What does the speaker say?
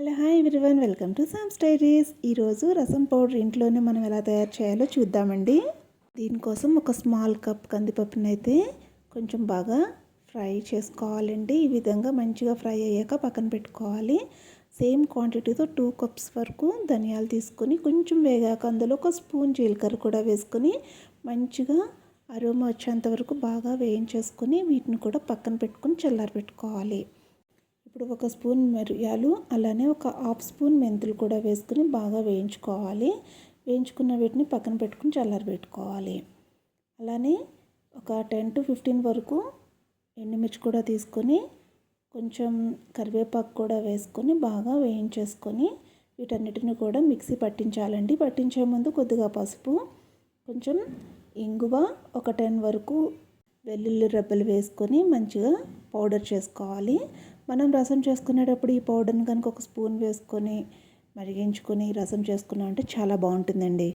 Hello hi everyone, welcome to Sam's diaries. ఈరోజు rasam powder ఇంట్లోనే మనం ఎలా తయారు చేయాలో చూద్దామండి. దీనికోసం ఒక స్మాల్ కప్ కందిపప్పుని అయితే కొంచెం బాగా ఫ్రై చేసుకోవాలండి. ఈ విధంగా మంచిగా ఫ్రై అయ్యాక పక్కన పెట్టుకోవాలి. సేమ్ క్వాంటిటీతో 2 కప్స్ వరకు ధనియాలు తీసుకొని కొంచెం వేగాక అందులో ఒక స్పూన్ జీలకర్ర కూడా వేసుకొని మంచిగా అరోమా వచ్చేంత వరకు బాగా వేయించేసుకొని వీటిని కూడా పక్కన పెట్టుకొని చల్లారి పెట్టుకోవాలి. ఇప్పుడు ఒక స్పూన్ మిరియాలు అలానే ఒక హాఫ్ స్పూన్ మెంతులు కూడా వేసుకుని బాగా వేయించుకోవాలి. వేయించుకున్న వీటిని పక్కన పెట్టుకుని చల్లారి పెట్టుకోవాలి. అలానే ఒక 10 to 15 వరకు ఎండుమిర్చి కూడా తీసుకొని కొంచెం కరివేపాకు కూడా వేసుకొని బాగా వేయించేసుకొని వీటన్నిటిని కూడా మిక్సీ పట్టించాలండి. పట్టించే ముందు కొద్దిగా పసుపు, కొంచెం ఇంగువ, ఒక 10 వరకు వెల్లుల్లి రెబ్బలు వేసుకొని మంచిగా పౌడర్ చేసుకోవాలి. మనం రసం చేసుకునేటప్పుడు ఈ పౌడర్ని కనుక ఒక స్పూన్ వేసుకొని మరిగించుకొని రసం చేసుకున్నామంటే చాలా బాగుంటుందండి.